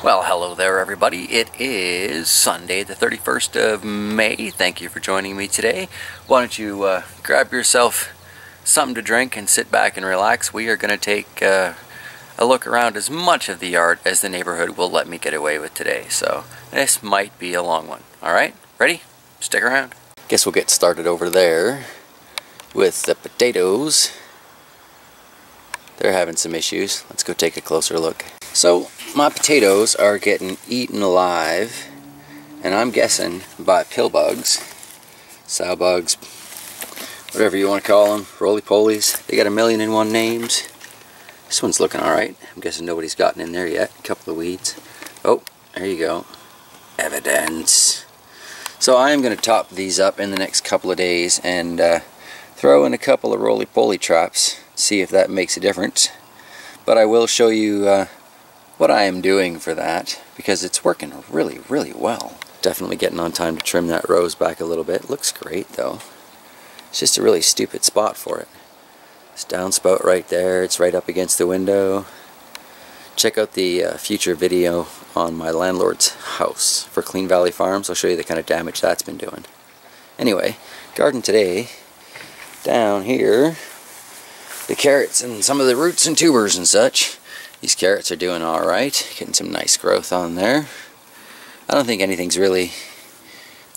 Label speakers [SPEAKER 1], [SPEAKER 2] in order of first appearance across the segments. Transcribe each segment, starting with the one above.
[SPEAKER 1] Well, hello there everybody. It is Sunday the 31st of May. Thank you for joining me today. Why don't you grab yourself something to drink and sit back and relax. We are going to take a look around as much of the yard as the neighborhood will let me get away with today. So this might be a long one. Alright, ready? Stick around. Guess we'll get started over there with the potatoes. They're having some issues. Let's go take a closer look. So my potatoes are getting eaten alive, and I'm guessing by pill bugs, sow bugs, whatever you want to call them, roly-polies. They got 1,000,001 names. This one's looking alright. I'm guessing nobody's gotten in there yet. A couple of weeds. Oh, there you go. Evidence. So I am going to top these up in the next couple of days and throw in a couple of roly-poly traps, see if that makes a difference. But I will show you what I am doing for that, because it's working really well. Definitely getting on time to trim that rose back a little bit. Looks great though. It's just a really stupid spot for it. This downspout right there, it's right up against the window. Check out the future video on my landlord's house for Clean Valley Farms. I'll show you the kind of damage that's been doing. Anyway, garden today, down here, the carrots and some of the roots and tubers and such. These carrots are doing alright, getting some nice growth on there. I don't think anything's really,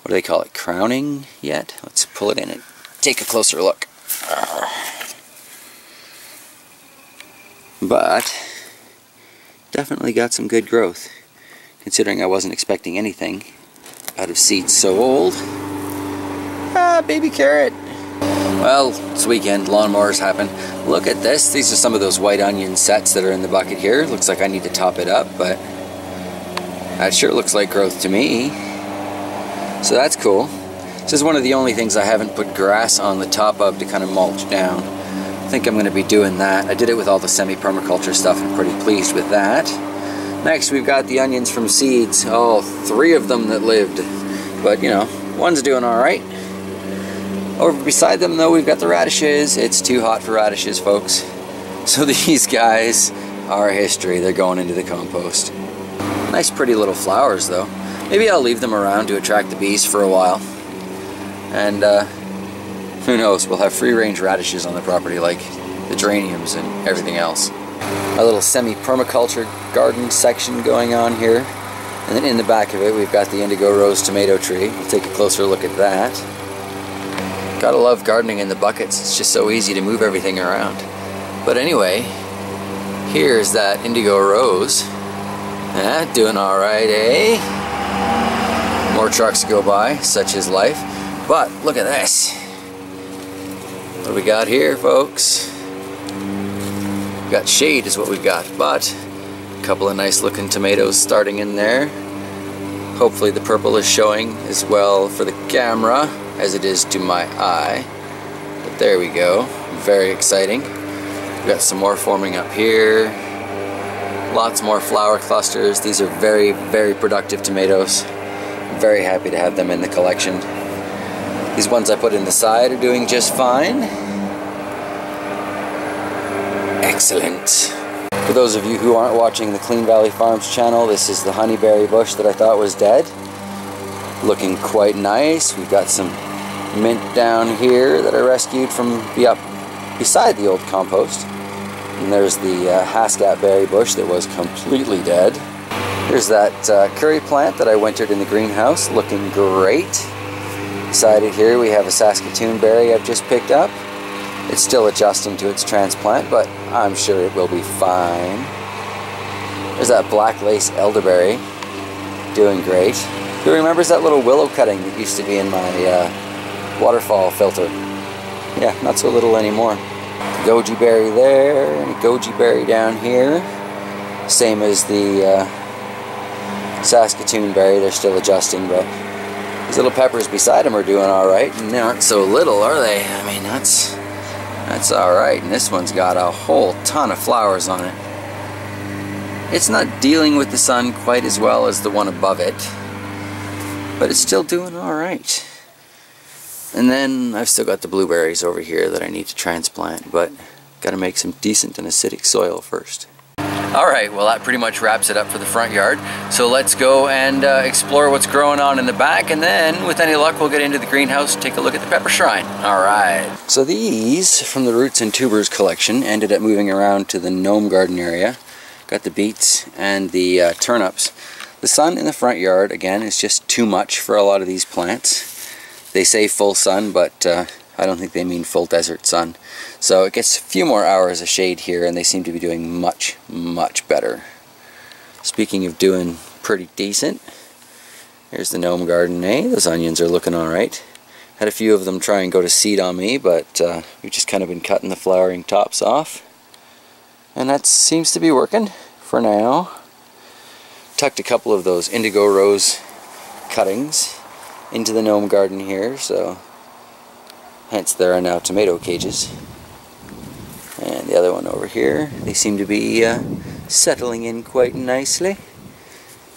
[SPEAKER 1] what do they call it, crowning yet. Let's pull it in and take a closer look. But definitely got some good growth, considering I wasn't expecting anything out of seeds so old. Ah, baby carrot. Well, it's weekend, lawnmowers happen. Look at this. These are some of those white onion sets that are in the bucket here. Looks like I need to top it up, but that sure looks like growth to me. So that's cool. This is one of the only things I haven't put grass on the top of to kind of mulch down. I think I'm going to be doing that. I did it with all the semi-permaculture stuff. I'm pretty pleased with that. Next, we've got the onions from seeds. Oh, 3 of them that lived. But, you know, one's doing alright. Over beside them, though, we've got the radishes. It's too hot for radishes, folks. So these guys are history. They're going into the compost. Nice, pretty little flowers, though. Maybe I'll leave them around to attract the bees for a while. And, who knows, we'll have free-range radishes on the property, like the geraniums and everything else. A little semi-permaculture garden section going on here. And then in the back of it, we've got the indigo rose tomato tree. We'll take a closer look at that. Gotta love gardening in the buckets. It's just so easy to move everything around. But anyway, here's that indigo rose. Doing alright, eh? More trucks go by, such is life. But look at this. What do we got here, folks? We've got shade is what we've got, but a couple of nice looking tomatoes starting in there. Hopefully the purple is showing as well for the camera as it is to my eye. But there we go. Very exciting. We've got some more forming up here. Lots more flower clusters. These are very productive tomatoes. I'm very happy to have them in the collection. These ones I put in the side are doing just fine. Excellent. For those of you who aren't watching the Clean Valley Farms channel, this is the honeyberry bush that I thought was dead. Looking quite nice. We've got some mint down here that I rescued from beside the old compost. And there's the hascat berry bush that was completely dead. Here's that curry plant that I wintered in the greenhouse, looking great. Beside it here we have a Saskatoon berry I've just picked up. It's still adjusting to its transplant, but I'm sure it will be fine. There's that black lace elderberry, doing great. Who remembers that little willow cutting that used to be in my waterfall filter? Yeah, not so little anymore. Goji berry there, and a goji berry down here. Same as the Saskatoon berry, they're still adjusting, but these little peppers beside them are doing alright, and they aren't so little, are they? I mean, that's alright, and this one's got a whole ton of flowers on it. It's not dealing with the sun quite as well as the one above it, but it's still doing alright. And then I've still got the blueberries over here that I need to transplant, but gotta make some decent and acidic soil first. Alright, well that pretty much wraps it up for the front yard. So let's go and explore what's growing on in the back, and then with any luck we'll get into the greenhouse and take a look at the pepper shrine. Alright. So these from the Roots and Tubers collection ended up moving around to the gnome garden area. Got the beets and the turnips. The sun in the front yard, again, is just too much for a lot of these plants. They say full sun, but I don't think they mean full desert sun. So it gets a few more hours of shade here, and they seem to be doing much, much better. Speaking of doing pretty decent, here's the gnome garden, eh? Those onions are looking alright. Had a few of them try and go to seed on me, but we've just kind of been cutting the flowering tops off. And that seems to be working for now. Tucked a couple of those indigo rose cuttings into the gnome garden here, so hence there are now tomato cages. And the other one over here, they seem to be settling in quite nicely,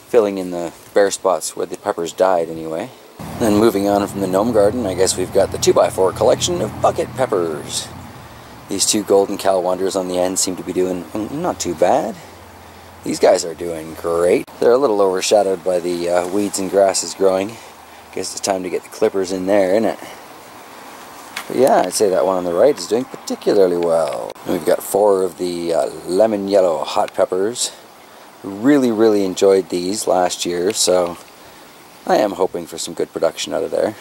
[SPEAKER 1] filling in the bare spots where the peppers died anyway. Then moving on from the gnome garden, I guess we've got the 2x4 collection of bucket peppers. These two golden cow wonders on the end seem to be doing not too bad. These guys are doing great. They're a little overshadowed by the weeds and grasses growing. Guess it's time to get the clippers in there, isn't it? But yeah, I'd say that one on the right is doing particularly well. And we've got 4 of the lemon yellow hot peppers. Really enjoyed these last year, so I am hoping for some good production out of there.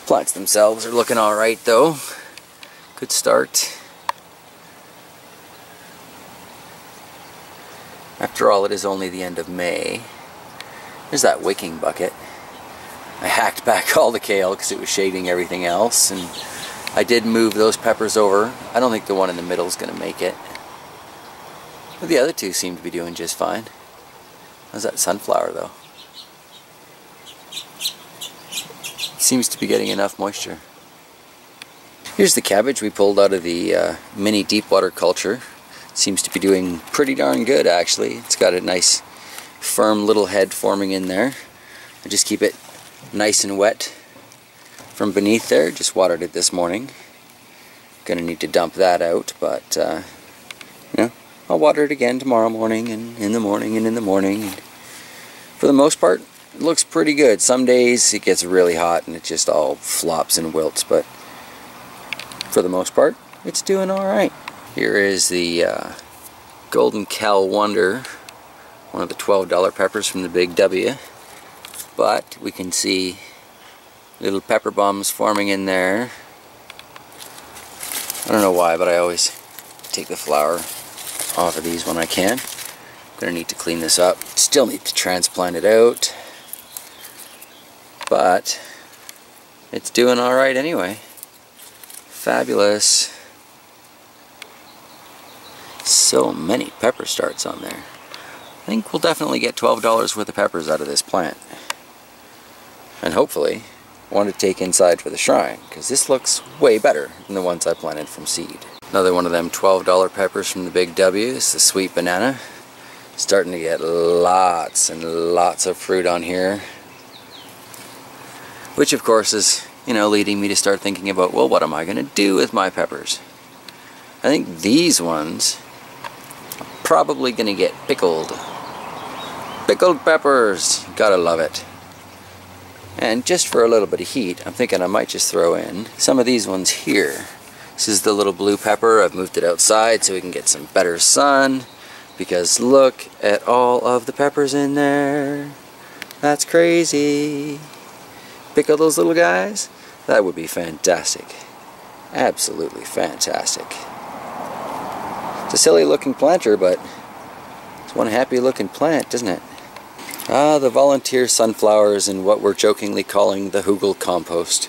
[SPEAKER 1] Plants themselves are looking alright though. Good start. After all, it is only the end of May. There's that wicking bucket. I hacked back all the kale because it was shading everything else, and I did move those peppers over. I don't think the one in the middle is going to make it. But the other two seem to be doing just fine. How's that sunflower though? Seems to be getting enough moisture. Here's the cabbage we pulled out of the mini deep water culture. Seems to be doing pretty darn good actually. It's got a nice firm little head forming in there. I just keep it nice and wet from beneath there. Just watered it this morning. Gonna need to dump that out, but you know, I'll water it again tomorrow morning, and in the morning, and in the morning. And for the most part, it looks pretty good. Some days it gets really hot and it just all flops and wilts, but for the most part, it's doing alright. Here is the Golden Cal Wonder, one of the $12 peppers from the Big W. But we can see little pepper bombs forming in there. I don't know why, but I always take the flower off of these when I can. Gonna need to clean this up. Still need to transplant it out, but it's doing alright anyway. Fabulous. So many pepper starts on there. I think we'll definitely get $12 worth of peppers out of this plant. And hopefully one to take inside for the shrine, because this looks way better than the ones I planted from seed. Another one of them $12 peppers from the Big W is the sweet banana. Starting to get lots and lots of fruit on here, which of course is, you know, leading me to start thinking about, well, what am I going to do with my peppers? I think these ones are probably going to get pickled. Pickled peppers, gotta love it. And just for a little bit of heat, I'm thinking I might just throw in some of these ones here. This is the little blue pepper. I've moved it outside so we can get some better sun, because look at all of the peppers in there. That's crazy. Pickle those little guys? That would be fantastic. Absolutely fantastic. It's a silly looking planter, but it's one happy looking plant, doesn't it? Ah, the volunteer sunflowers in what we're jokingly calling the Hugel compost.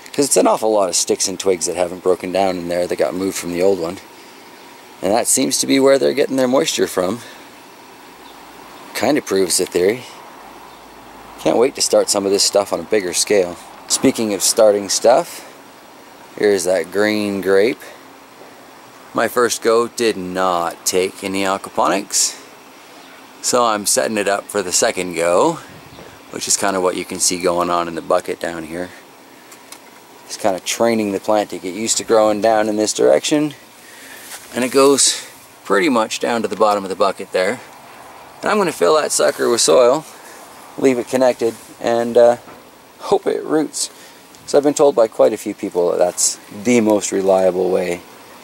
[SPEAKER 1] Because it's an awful lot of sticks and twigs that haven't broken down in there that got moved from the old one. And that seems to be where they're getting their moisture from. Kind of proves the theory. Can't wait to start some of this stuff on a bigger scale. Speaking of starting stuff, here's that green grape. My first go did not take any aquaponics, so I'm setting it up for the second go, which is kind of what you can see going on in the bucket down here. Just kind of training the plant to get used to growing down in this direction, and it goes pretty much down to the bottom of the bucket there. And I'm going to fill that sucker with soil, leave it connected, and hope it roots. So I've been told by quite a few people that that's the most reliable way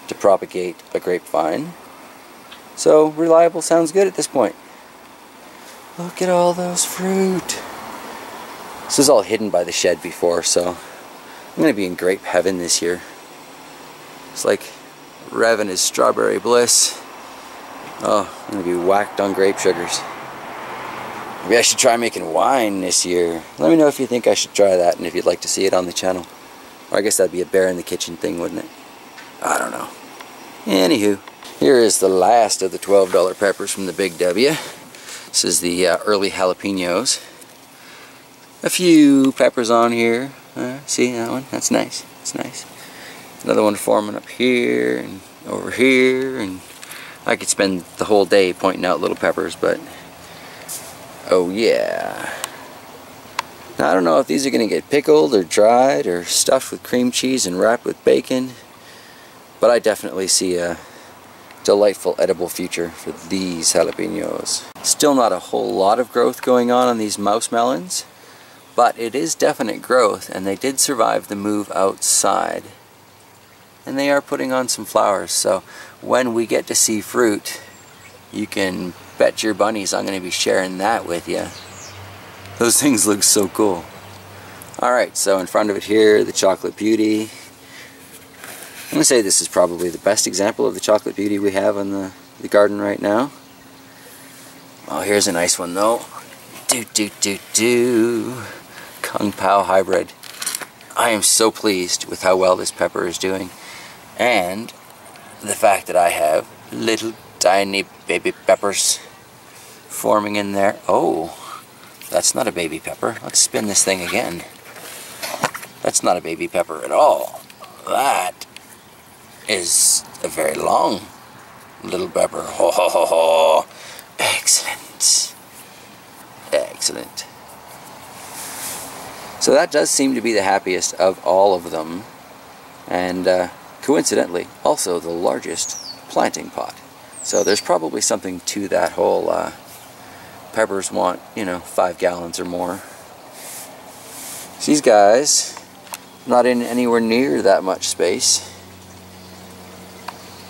[SPEAKER 1] to propagate a grapevine. So reliable sounds good at this point. Look at all those fruit. This was all hidden by the shed before, so I'm going to be in grape heaven this year. It's like revving is strawberry bliss. Oh, I'm going to be whacked on grape sugars. Maybe I should try making wine this year. Let me know if you think I should try that and if you'd like to see it on the channel. Or I guess that'd be a bear in the kitchen thing, wouldn't it? I don't know. Anywho, here is the last of the $12 peppers from the Big W. This is the early jalapenos. A few peppers on here. See that one? That's nice. That's nice. Another one forming up here and over here. And I could spend the whole day pointing out little peppers, but oh yeah. Now, I don't know if these are going to get pickled or dried or stuffed with cream cheese and wrapped with bacon, but I definitely see a delightful edible future for these jalapenos. Still not a whole lot of growth going on these mouse melons, but it is definite growth, and they did survive the move outside. And they are putting on some flowers, so when we get to see fruit, you can bet your bunnies I'm going to be sharing that with you. Those things look so cool. Alright, so in front of it here, the Chocolate Beauty. I'm going to say this is probably the best example of the Chocolate Beauty we have in the garden right now. Oh, here's a nice one though. Kung Pao Hybrid. I am so pleased with how well this pepper is doing. And the fact that I have little tiny baby peppers forming in there. Oh, that's not a baby pepper. Let's spin this thing again. That's not a baby pepper at all. That is a very long little pepper. Ho ho ho ho. Excellent. Excellent. So that does seem to be the happiest of all of them. And coincidentally, also the largest planting pot. So there's probably something to that whole peppers want, 5 gallons or more. So these guys, not in anywhere near that much space.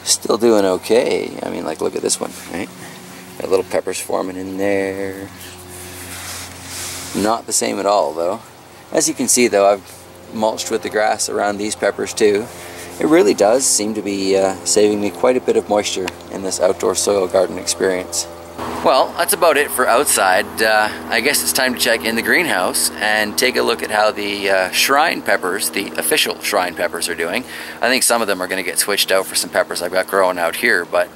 [SPEAKER 1] Still doing okay. I mean, like, look at this one, right? Got little peppers forming in there. Not the same at all, though. As you can see, though, I've mulched with the grass around these peppers, too. It really does seem to be saving me quite a bit of moisture in this outdoor soil garden experience. Well, that's about it for outside. I guess it's time to check in the greenhouse and take a look at how the shrine peppers, the official shrine peppers, are doing. I think some of them are going to get switched out for some peppers I've got growing out here, but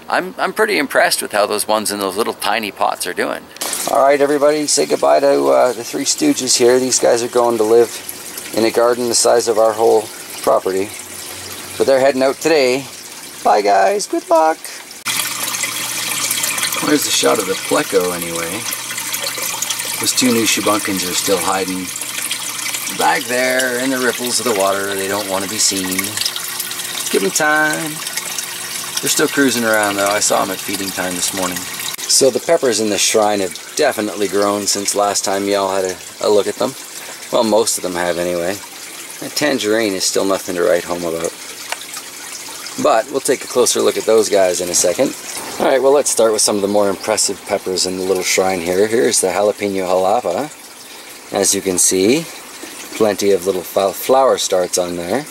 [SPEAKER 1] I'm pretty impressed with how those ones in those little tiny pots are doing. Alright everybody, say goodbye to the Three Stooges here. These guys are going to live in a garden the size of our whole property. But they're heading out today. Bye guys, good luck! Where's the shot of the pleco anyway? Those 2 new shubunkins are still hiding back there in the ripples of the water. They don't want to be seen. Give them time. They're still cruising around though. I saw them at feeding time this morning. So the peppers in the shrine have definitely grown since last time y'all had a look at them. Well, most of them have anyway. That tangerine is still nothing to write home about. But we'll take a closer look at those guys in a second. Alright, well, let's start with some of the more impressive peppers in the little shrine here. Here's the jalapeno jalapa. As you can see, plenty of little flower starts on there.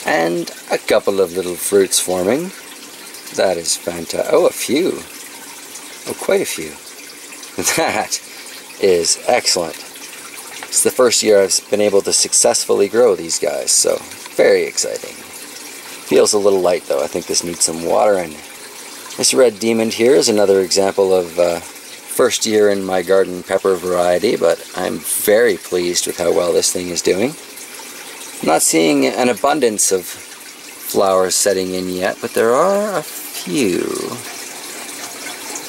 [SPEAKER 1] And a couple of little fruits forming. That is fantastic. Oh, a few. Oh, quite a few. That is excellent. It's the first year I've been able to successfully grow these guys, so very exciting. Feels a little light though. I think this needs some watering. This red demon here is another example of first year in my garden pepper variety, but I'm very pleased with how well this thing is doing. I'm not seeing an abundance of flowers setting in yet, but there are a few.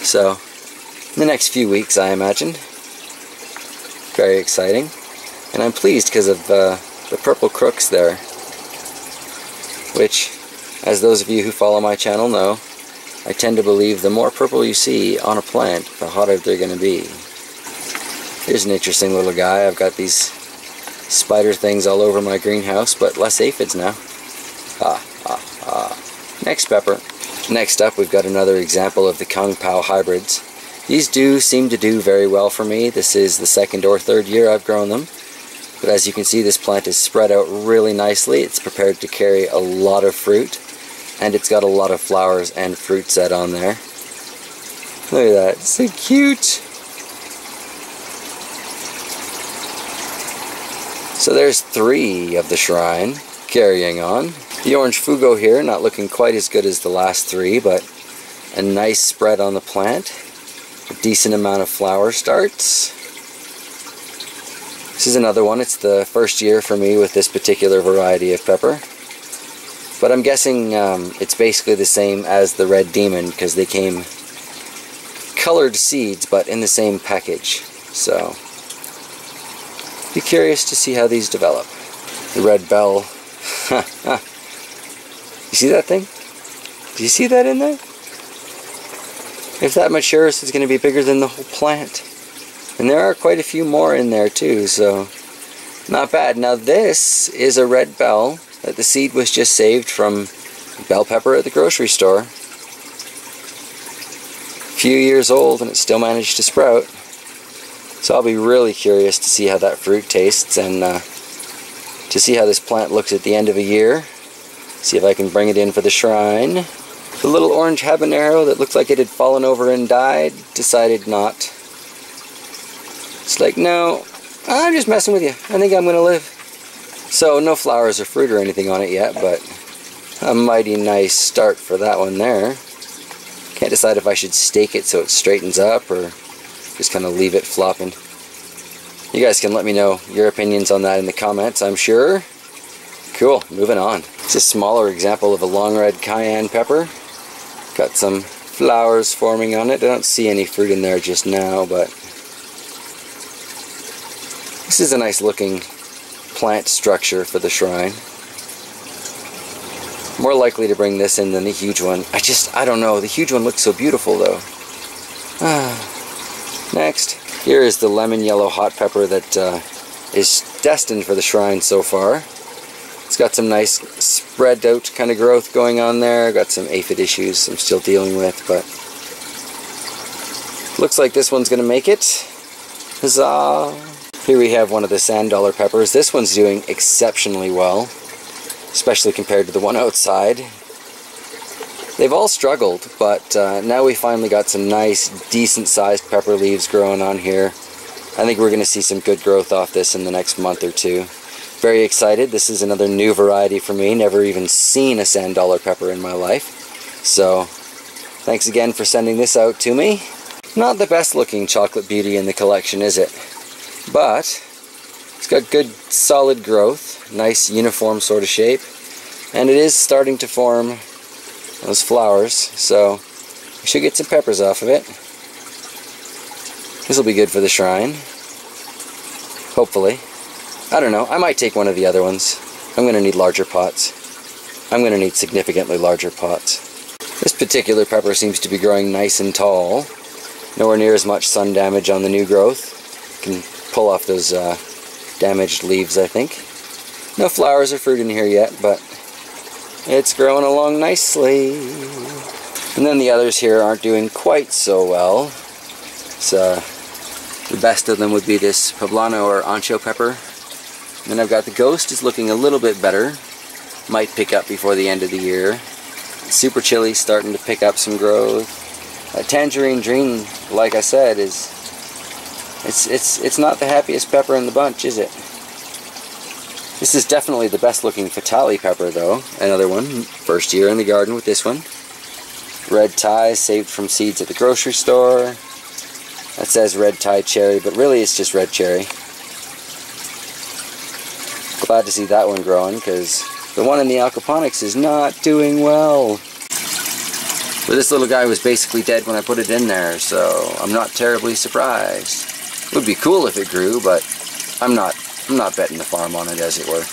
[SPEAKER 1] So, in the next few weeks, I imagine. Very exciting. And I'm pleased because of the purple crooks there, which, as those of you who follow my channel know, I tend to believe the more purple you see on a plant, the hotter they're going to be. Here's an interesting little guy. I've got these spider things all over my greenhouse, but less aphids now. Next pepper. Next up, we've got another example of the Kung Pao hybrids. These do seem to do very well for me. This is the second or third year I've grown them. But as you can see, this plant is spread out really nicely. It's prepared to carry a lot of fruit. And it's got a lot of flowers and fruit set on there. Look at that, so cute! So there's 3 of the shrine, carrying on. The orange fugo here, not looking quite as good as the last 3, but a nice spread on the plant. A decent amount of flower starts. This is another one. It's the first year for me with this particular variety of pepper. But I'm guessing it's basically the same as the Red Demon, because they came colored seeds, but in the same package. So, be curious to see how these develop. The red bell. You see that thing? Do you see that in there? If that matures, it's going to be bigger than the whole plant. And there are quite a few more in there too, so not bad. Now this is a red bell that the seed was just saved from bell pepper at the grocery store. A few years old and it still managed to sprout. So I'll be really curious to see how that fruit tastes and to see how this plant looks at the end of a year. See if I can bring it in for the shrine. The little orange habanero that looked like it had fallen over and died decided not. It's like, no, I'm just messing with you. I think I'm going to live. So no flowers or fruit or anything on it yet, but a mighty nice start for that one there. Can't decide if I should stake it so it straightens up or just kind of leave it flopping. You guys can let me know your opinions on that in the comments, I'm sure. Cool, moving on. It's a smaller example of a long red cayenne pepper. Got some flowers forming on it. I don't see any fruit in there just now, but this is a nice looking plant structure for the shrine. More likely to bring this in than the huge one. I don't know. The huge one looks so beautiful though. Next, here is the lemon yellow hot pepper that is destined for the shrine so far. It's got some nice spread out kind of growth going on there. Got some aphid issues I'm still dealing with, but looks like this one's going to make it. Huzzah! Here we have one of the sand dollar peppers. This one's doing exceptionally well, especially compared to the one outside. They've all struggled, but now we finally got some nice, decent sized pepper leaves growing on here. I think we're going to see some good growth off this in the next month or two. Very excited. This is another new variety for me. Never even seen a sand dollar pepper in my life. So, thanks again for sending this out to me. Not the best looking chocolate beauty in the collection, is it? But it's got good solid growth, nice uniform sort of shape, and it is starting to form those flowers, so we should get some peppers off of it. This will be good for the shrine, hopefully. I don't know, I might take one of the other ones. I'm going to need larger pots. I'm going to need significantly larger pots. This particular pepper seems to be growing nice and tall. Nowhere near as much sun damage on the new growth. Can pull off those damaged leaves, I think. No flowers or fruit in here yet, but it's growing along nicely. And then the others here aren't doing quite so well. So the best of them would be this poblano or ancho pepper. And then I've got the ghost is looking a little bit better. Might pick up before the end of the year. Super chili starting to pick up some growth. Tangerine dream, like I said, is it's not the happiest pepper in the bunch, is it? This is definitely the best looking Fatale pepper though. Another one, first year in the garden with this one. Red tie, saved from seeds at the grocery store. That says red tie cherry, but really it's just red cherry. Glad to see that one growing, because the one in the Frankenponics is not doing well. But this little guy was basically dead when I put it in there, so I'm not terribly surprised. It would be cool if it grew, but I'm not betting the farm on it, as it were.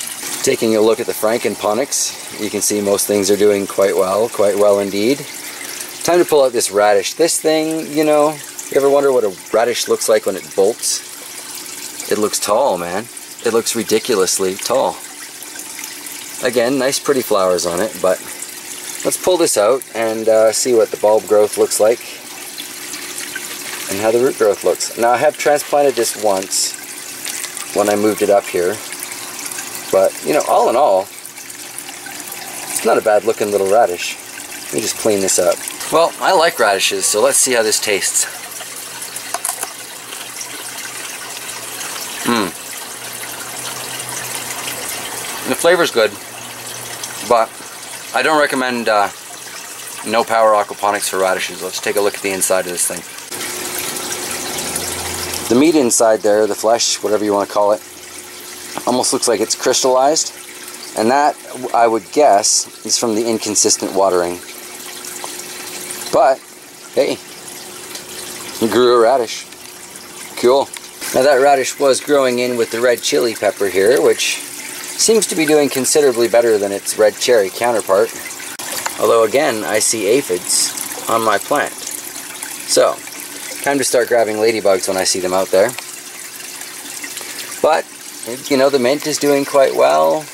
[SPEAKER 1] Taking a look at the Frankenponics, you can see most things are doing quite well indeed. Time to pull out this radish. This thing, you know, you ever wonder what a radish looks like when it bolts? It looks tall, man. It looks ridiculously tall. Again, nice pretty flowers on it, but let's pull this out and see what the bulb growth looks like and how the root growth looks. Now, I have transplanted this once when I moved it up here, but, you know, all in all, it's not a bad looking little radish. Let me just clean this up. Well, I like radishes, so let's see how this tastes. The flavor's good, but I don't recommend no power aquaponics for radishes. Let's take a look at the inside of this thing. The meat inside there, the flesh, whatever you want to call it, almost looks like it's crystallized, and that, I would guess, is from the inconsistent watering. But, hey, you grew a radish. Cool. Now that radish was growing in with the red chili pepper here, which seems to be doing considerably better than its red cherry counterpart. Although again, I see aphids on my plant. So, time to start grabbing ladybugs when I see them out there. But, you know, the mint is doing quite well.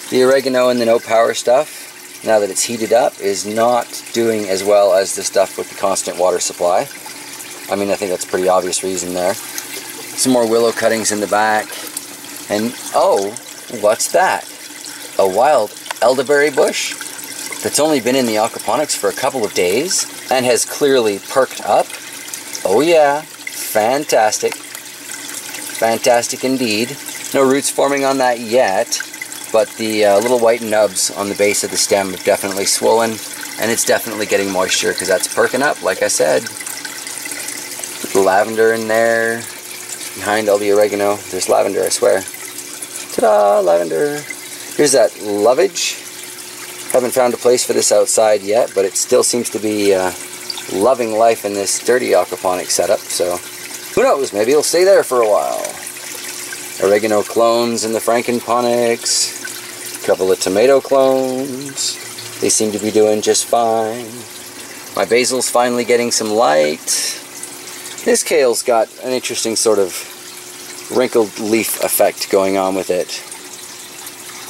[SPEAKER 1] The oregano and the no power stuff, now that it's heated up, is not doing as well as the stuff with the constant water supply. I mean, I think that's a pretty obvious reason there. Some more willow cuttings in the back. And, oh, what's that? A wild elderberry bush that's only been in the aquaponics for a couple of days and has clearly perked up. Oh yeah, fantastic. Fantastic indeed. No roots forming on that yet, but the little white nubs on the base of the stem have definitely swollen, and it's definitely getting moisture because that's perking up, like I said. The lavender in there, behind all the oregano. There's lavender, I swear. Ta-da, lavender. Here's that lovage. Haven't found a place for this outside yet, but it still seems to be loving life in this dirty aquaponic setup, so who knows, maybe it'll stay there for a while. Oregano clones in the Frankenponics. A couple of tomato clones. They seem to be doing just fine. My basil's finally getting some light. This kale's got an interesting sort of wrinkled leaf effect going on with it.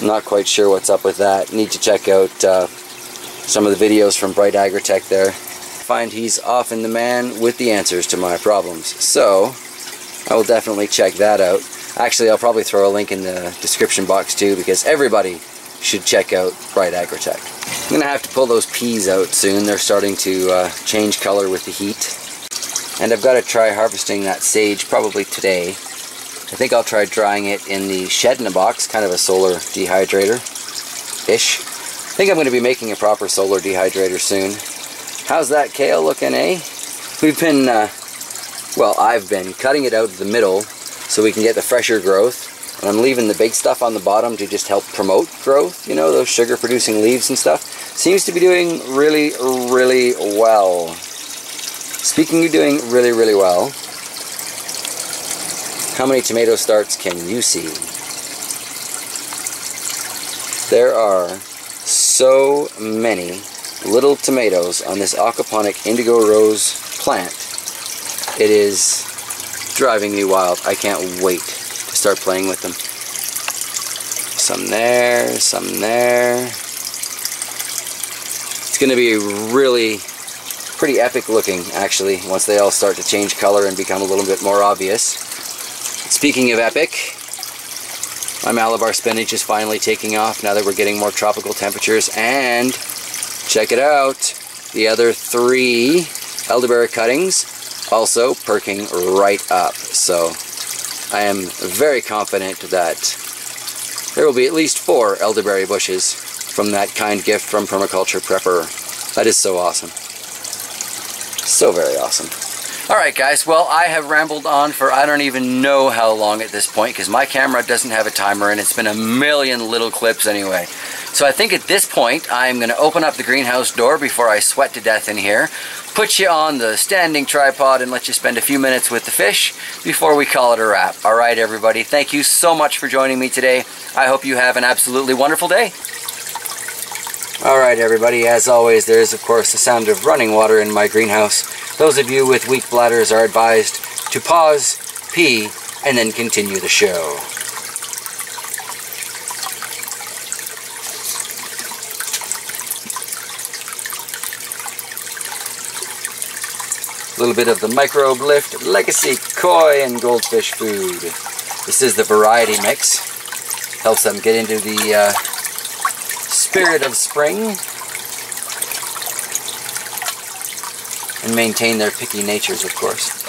[SPEAKER 1] I'm not quite sure what's up with that. Need to check out some of the videos from Bright Agritech there. I find he's often the man with the answers to my problems. So, I will definitely check that out. Actually, I'll probably throw a link in the description box too, because everybody should check out Bright Agritech. I'm going to have to pull those peas out soon. They're starting to change color with the heat. And I've got to try harvesting that sage probably today. I think I'll try drying it in the shed in a box, kind of a solar dehydrator-ish. I think I'm going to be making a proper solar dehydrator soon. How's that kale looking, eh? We've been, well, I've been cutting it out of the middle so we can get the fresher growth. And I'm leaving the big stuff on the bottom to just help promote growth, you know, those sugar-producing leaves and stuff. Seems to be doing really, really well. Speaking of doing really, really well, how many tomato starts can you see? There are so many little tomatoes on this aquaponic indigo rose plant. It is driving me wild. I can't wait to start playing with them. Some there, some there. It's going to be really pretty epic looking, actually, once they all start to change color and become a little bit more obvious. Speaking of epic, my Malabar spinach is finally taking off now that we're getting more tropical temperatures, and check it out, the other 3 elderberry cuttings also perking right up. So I am very confident that there will be at least 4 elderberry bushes from that kind gift from Permaculture Prepper. That is so awesome. So very awesome. Alright guys, well, I have rambled on for I don't even know how long at this point, because my camera doesn't have a timer and it's been a million little clips anyway. So I think at this point I'm going to open up the greenhouse door before I sweat to death in here, put you on the standing tripod and let you spend a few minutes with the fish before we call it a wrap. Alright everybody, thank you so much for joining me today. I hope you have an absolutely wonderful day. Alright everybody, as always there is of course the sound of running water in my greenhouse. Those of you with weak bladders are advised to pause, pee, and then continue the show. A little bit of the Microbe Lift Legacy Koi and Goldfish food. This is the variety mix. Helps them get into the spirit of spring and maintain their picky natures, of course.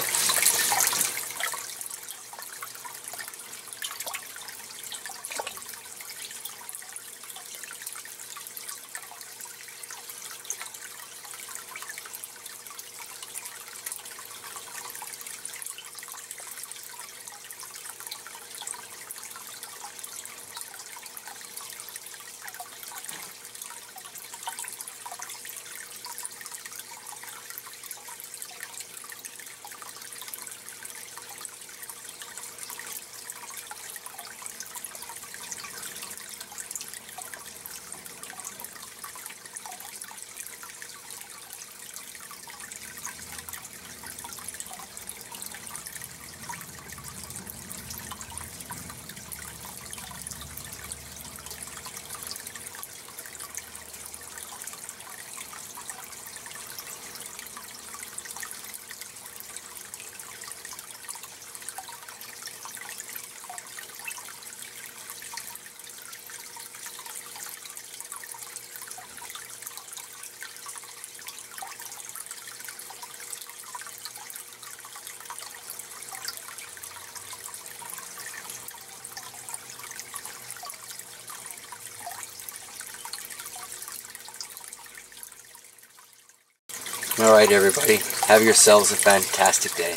[SPEAKER 1] Alright everybody, have yourselves a fantastic day.